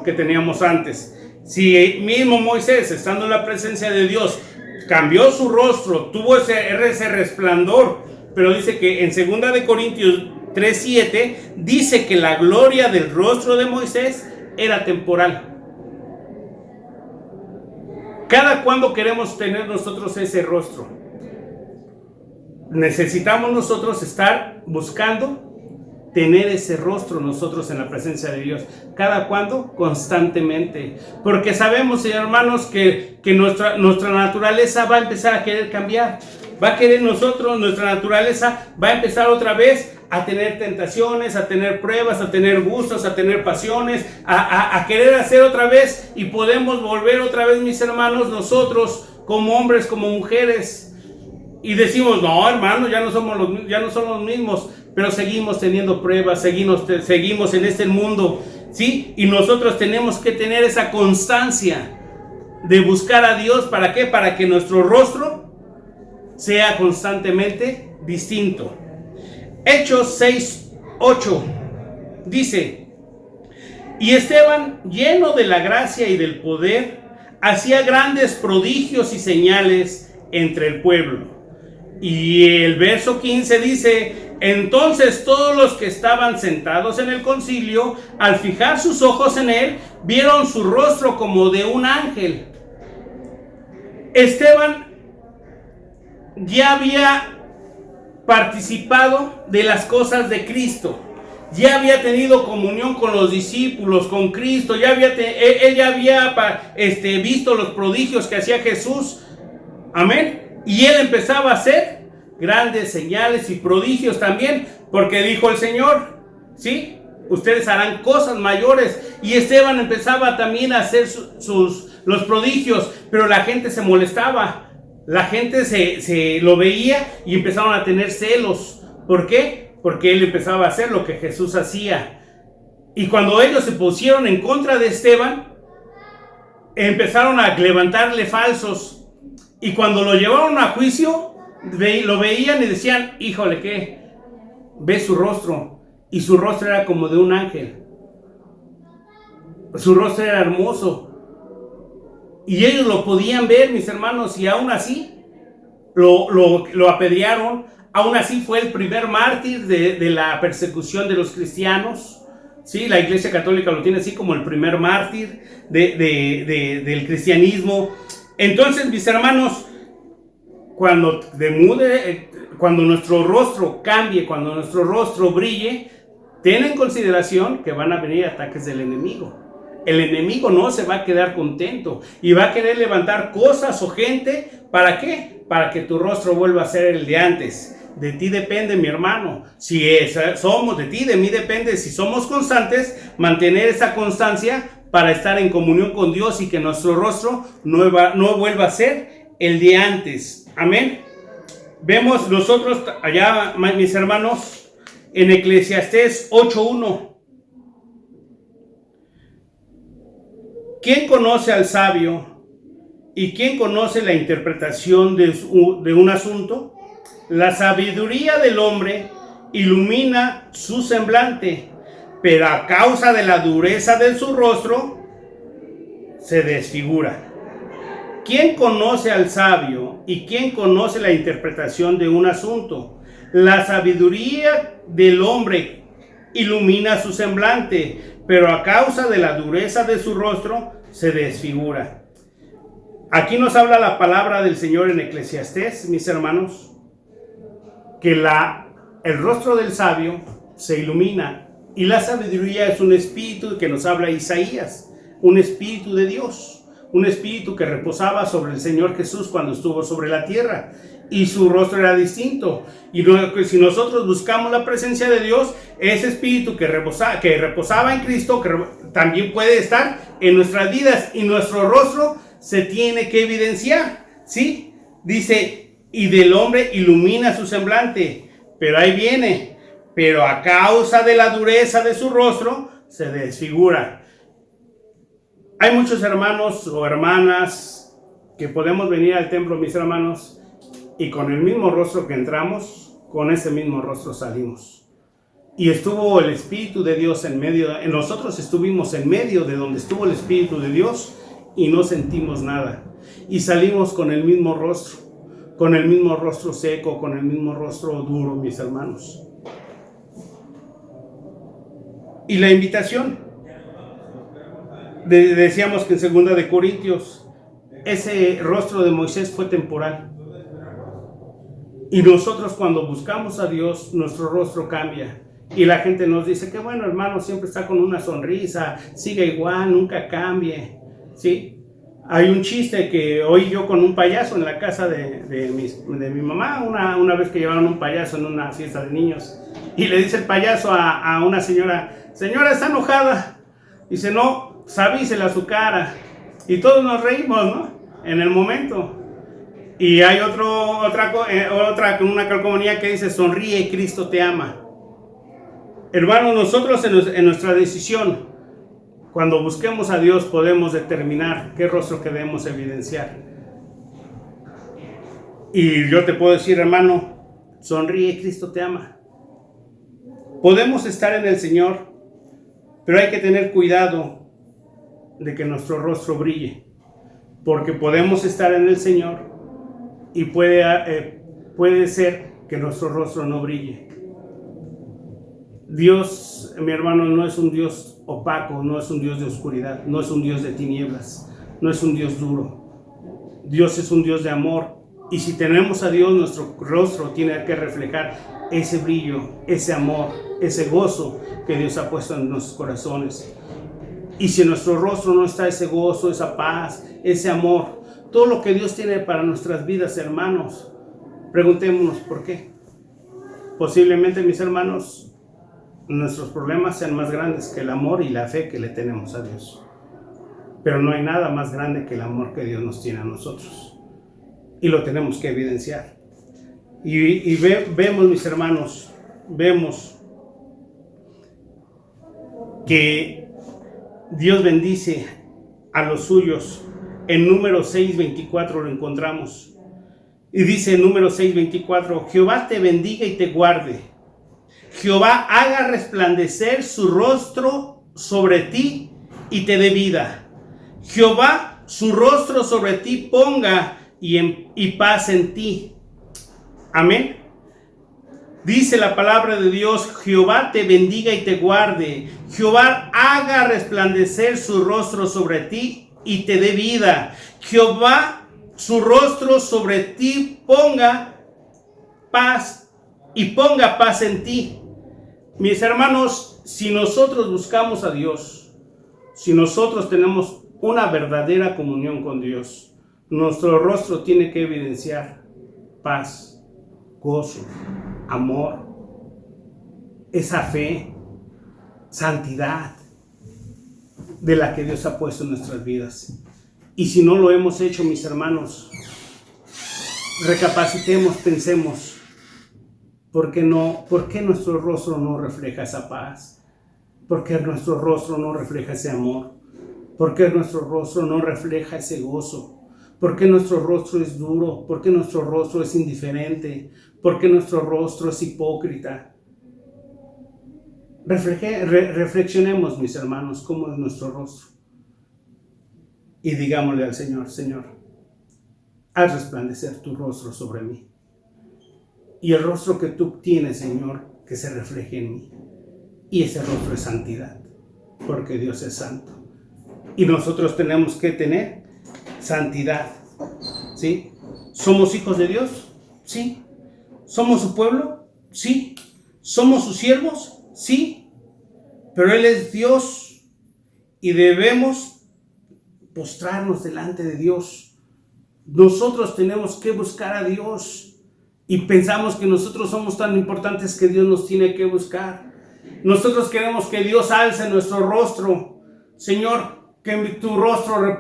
que teníamos antes. Si mismo Moisés, estando en la presencia de Dios, cambió su rostro, tuvo ese resplandor, pero dice que en 2 de Corintios 3:7 dice que la gloria del rostro de Moisés era temporal. ¿Cada cuándo queremos tener nosotros ese rostro? Necesitamos nosotros estar buscando tener ese rostro nosotros en la presencia de Dios. ¿Cada cuándo? Constantemente. Porque sabemos, hermanos, que nuestra naturaleza va a empezar a querer cambiar. Va a querer nuestra naturaleza va a empezar otra vez a tener tentaciones, a tener pruebas, a tener gustos, a tener pasiones, a querer hacer otra vez, y podemos volver otra vez, mis hermanos, nosotros como hombres, como mujeres, y decimos, no, hermano, ya no somos los mismos, pero seguimos teniendo pruebas, seguimos en este mundo, ¿sí? Y nosotros tenemos que tener esa constancia de buscar a Dios. ¿Para qué? Para que nuestro rostro sea constantemente distinto. Hechos 6:8 dice: y Esteban, lleno de la gracia y del poder, hacía grandes prodigios y señales entre el pueblo. Y el verso 15 dice: entonces todos los que estaban sentados en el concilio, al fijar sus ojos en él, vieron su rostro como de un ángel. Esteban ya había participado de las cosas de Cristo, ya había tenido comunión con los discípulos, con Cristo, él ya había visto los prodigios que hacía Jesús, amén, y él empezaba a hacer grandes señales y prodigios también, porque dijo el Señor, ¿sí? Ustedes harán cosas mayores. Y Esteban empezaba también a hacer los prodigios, pero la gente se molestaba. La gente se lo veía y empezaron a tener celos. ¿Por qué? Porque él empezaba a hacer lo que Jesús hacía. Y cuando ellos se pusieron en contra de Esteban, empezaron a levantarle falsos. Y cuando lo llevaron a juicio, lo veían y decían, híjole, ¿qué? Ve su rostro. Y su rostro era como de un ángel. Su rostro era hermoso. Y ellos lo podían ver, mis hermanos, y aún así lo apedrearon, Aún así fue el primer mártir de la persecución de los cristianos. Sí, la Iglesia Católica lo tiene así como el primer mártir del cristianismo. Entonces, mis hermanos, cuando nuestro rostro cambie, cuando nuestro rostro brille, ten en consideración que van a venir ataques del enemigo. El enemigo no se va a quedar contento y va a querer levantar cosas o gente. ¿Para qué? Para que tu rostro vuelva a ser el de antes. De ti depende, mi hermano. De ti, de mí depende, si somos constantes, mantener esa constancia para estar en comunión con Dios y que nuestro rostro no vuelva a ser el de antes. Amén. Vemos nosotros allá, mis hermanos, en Eclesiastés 8:1. ¿Quién conoce al sabio y quién conoce la interpretación de un asunto? La sabiduría del hombre ilumina su semblante, pero a causa de la dureza de su rostro se desfigura. ¿Quién conoce al sabio y quién conoce la interpretación de un asunto? La sabiduría del hombre ilumina su semblante, pero a causa de la dureza de su rostro se desfigura. Aquí nos habla la palabra del Señor en Eclesiastés, mis hermanos, que el rostro del sabio se ilumina, y la sabiduría es un espíritu que nos habla Isaías, un espíritu de Dios, un espíritu que reposaba sobre el Señor Jesús cuando estuvo sobre la tierra, y su rostro era distinto. Y si nosotros buscamos la presencia de Dios, ese espíritu que reposaba en Cristo también puede estar en nuestras vidas, y nuestro rostro se tiene que evidenciar, ¿sí? Dice, y del hombre ilumina su semblante, pero ahí viene, pero a causa de la dureza de su rostro se desfigura. Hay muchos hermanos o hermanas que podemos venir al templo, mis hermanos, y con el mismo rostro que entramos, con ese mismo rostro salimos. Y estuvo el Espíritu de Dios nosotros estuvimos en medio de donde estuvo el Espíritu de Dios y no sentimos nada. Y salimos con el mismo rostro seco, con el mismo rostro duro, mis hermanos. Y la invitación, decíamos que en 2 de Corintios, ese rostro de Moisés fue temporal. Y nosotros cuando buscamos a Dios, nuestro rostro cambia. Y la gente nos dice que bueno, hermano, siempre está con una sonrisa, siga igual, nunca cambie, ¿sí? Hay un chiste que oí yo con un payaso en la casa de mi mamá, una vez que llevaron un payaso en una fiesta de niños. Y le dice el payaso a una señora, está enojada. Dice, no, sabísela su cara. Y todos nos reímos, ¿no? En el momento. Y hay una calcomanía que dice, sonríe, Cristo te ama. Hermanos, nosotros en nuestra decisión, cuando busquemos a Dios, podemos determinar qué rostro queremos evidenciar. Y yo te puedo decir, hermano, sonríe, Cristo te ama. Podemos estar en el Señor, pero hay que tener cuidado de que nuestro rostro brille, porque podemos estar en el Señor y puede ser que nuestro rostro no brille. Dios, mi hermano, no es un Dios opaco, no es un Dios de oscuridad, no es un Dios de tinieblas, no es un Dios duro. Dios es un Dios de amor, y si tenemos a Dios, nuestro rostro tiene que reflejar ese brillo, ese amor, ese gozo que Dios ha puesto en nuestros corazones. Y si en nuestro rostro no está ese gozo, esa paz, ese amor, todo lo que Dios tiene para nuestras vidas, hermanos, preguntémonos por qué. Posiblemente, mis hermanos, nuestros problemas sean más grandes que el amor y la fe que le tenemos a Dios. Pero no hay nada más grande que el amor que Dios nos tiene a nosotros. Y lo tenemos que evidenciar. Y vemos, mis hermanos, vemos que Dios bendice a los suyos. En Números 6:24 lo encontramos. Y dice en Números 6:24, Jehová te bendiga y te guarde. Jehová haga resplandecer su rostro sobre ti y te dé vida. Jehová su rostro sobre ti ponga y paz en ti. Amén. Dice la palabra de Dios: Jehová te bendiga y te guarde. Jehová haga resplandecer su rostro sobre ti y te dé vida. Jehová su rostro sobre ti ponga paz y ponga paz en ti. Mis hermanos, si nosotros buscamos a Dios, si nosotros tenemos una verdadera comunión con Dios, nuestro rostro tiene que evidenciar paz, gozo, amor, esa fe, santidad de la que Dios ha puesto en nuestras vidas. Y si no lo hemos hecho, mis hermanos, recapacitemos, pensemos, ¿por qué nuestro rostro no refleja esa paz? ¿Por qué nuestro rostro no refleja ese amor? ¿Por qué nuestro rostro no refleja ese gozo? ¿Por qué nuestro rostro es duro? ¿Por qué nuestro rostro es indiferente? ¿Por qué nuestro rostro es hipócrita? Reflexionemos, mis hermanos, cómo es nuestro rostro. Y digámosle al Señor: Señor, haz resplandecer tu rostro sobre mí. Y el rostro que tú tienes, Señor, que se refleje en mí. Y ese rostro es santidad, porque Dios es santo. Y nosotros tenemos que tener santidad, ¿sí? ¿Somos hijos de Dios? Sí. ¿Somos su pueblo? Sí. ¿Somos sus siervos? Sí. Pero Él es Dios y debemos postrarnos delante de Dios. Nosotros tenemos que buscar a Dios y pensamos que nosotros somos tan importantes que Dios nos tiene que buscar. Nosotros queremos que Dios alce nuestro rostro. Señor, que tu rostro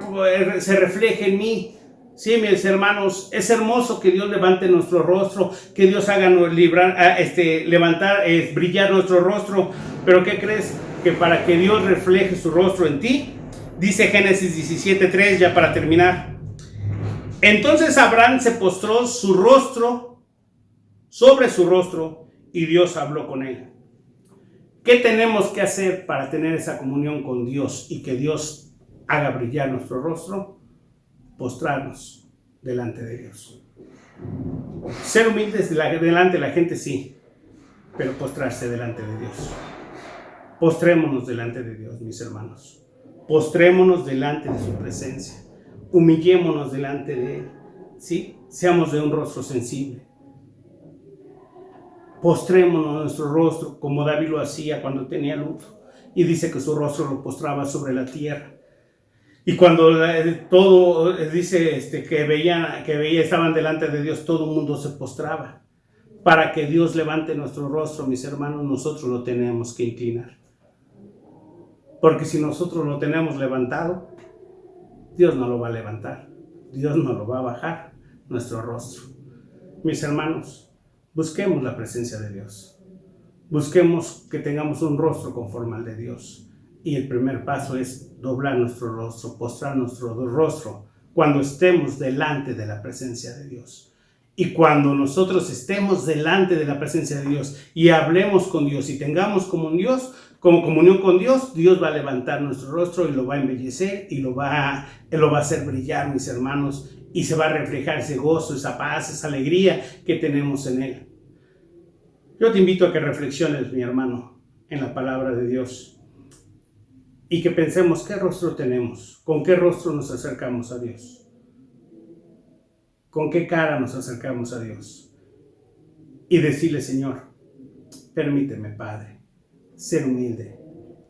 se refleje en mí. Sí, mis hermanos, es hermoso que Dios levante nuestro rostro, que Dios haga brillar nuestro rostro. Pero ¿qué crees? Que para que Dios refleje su rostro en ti, dice Génesis 17:3, ya para terminar: entonces Abraham se postró sobre su rostro y Dios habló con él. ¿Qué tenemos que hacer para tener esa comunión con Dios y que Dios haga brillar nuestro rostro? Postrarnos delante de Dios. Ser humildes delante de la gente, sí, pero postrarse delante de Dios. Postrémonos delante de Dios, mis hermanos. Postrémonos delante de su presencia. Humillémonos delante de Él, ¿sí? Seamos de un rostro sensible. Postrémonos nuestro rostro como David lo hacía cuando tenía luto. Y dice que su rostro lo postraba sobre la tierra. Y cuando todo dice que veía estaban delante de Dios, todo el mundo se postraba. Para que Dios levante nuestro rostro, mis hermanos, nosotros lo tenemos que inclinar. Porque si nosotros lo tenemos levantado, Dios no lo va a levantar. Dios no lo va a bajar, nuestro rostro. Mis hermanos, busquemos la presencia de Dios. Busquemos que tengamos un rostro conforme al de Dios. Y el primer paso es doblar nuestro rostro, postrar nuestro rostro cuando estemos delante de la presencia de Dios. Y cuando nosotros estemos delante de la presencia de Dios y hablemos con Dios y tengamos comunión con Dios, Dios va a levantar nuestro rostro y lo va a embellecer y lo va a hacer brillar, mis hermanos, y se va a reflejar ese gozo, esa paz, esa alegría que tenemos en Él. Yo te invito a que reflexiones, mi hermano, en la palabra de Dios. Y que pensemos qué rostro tenemos, con qué rostro nos acercamos a Dios, con qué cara nos acercamos a Dios. Y decirle: Señor, permíteme, Padre, ser humilde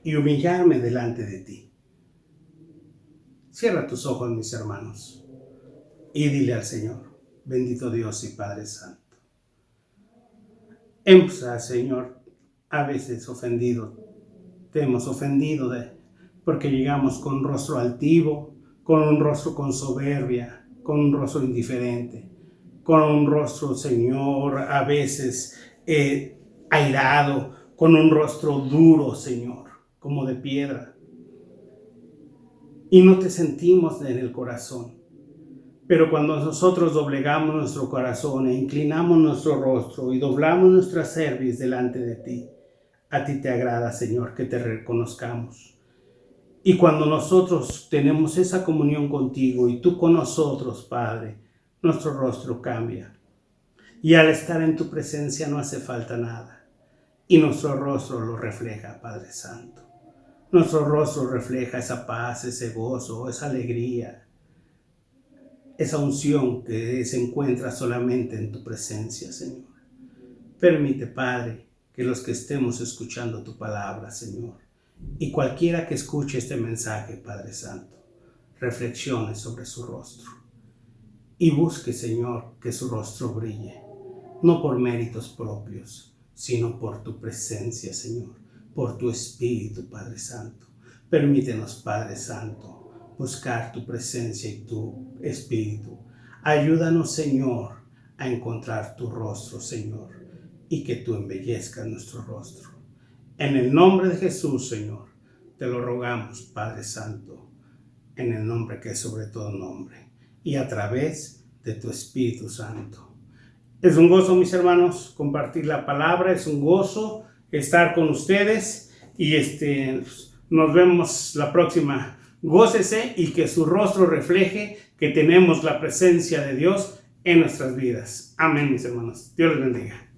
y humillarme delante de ti. Cierra tus ojos, mis hermanos, y dile al Señor: bendito Dios y Padre Santo. Señor, a veces te hemos ofendido porque llegamos con un rostro altivo, con un rostro con soberbia, con un rostro indiferente, con un rostro, Señor, a veces airado, con un rostro duro, Señor, como de piedra. Y no te sentimos en el corazón. Pero cuando nosotros doblegamos nuestro corazón e inclinamos nuestro rostro y doblamos nuestra cerviz delante de ti, a ti te agrada, Señor, que te reconozcamos. Y cuando nosotros tenemos esa comunión contigo y tú con nosotros, Padre, nuestro rostro cambia. Y al estar en tu presencia no hace falta nada. Y nuestro rostro lo refleja, Padre Santo. Nuestro rostro refleja esa paz, ese gozo, esa alegría, esa unción que se encuentra solamente en tu presencia, Señor. Permite, Padre, que los que estemos escuchando tu palabra, Señor, y cualquiera que escuche este mensaje, Padre Santo, reflexione sobre su rostro y busque, Señor, que su rostro brille, no por méritos propios, sino por tu presencia, Señor, por tu Espíritu, Padre Santo. Permítenos, Padre Santo, buscar tu presencia y tu Espíritu. Ayúdanos, Señor, a encontrar tu rostro, Señor, y que tú embellezcas nuestro rostro. En el nombre de Jesús, Señor, te lo rogamos, Padre Santo, en el nombre que es sobre todo nombre, y a través de tu Espíritu Santo. Es un gozo, mis hermanos, compartir la palabra, es un gozo estar con ustedes, y nos vemos la próxima. Gócese y que su rostro refleje que tenemos la presencia de Dios en nuestras vidas. Amén, mis hermanos. Dios les bendiga.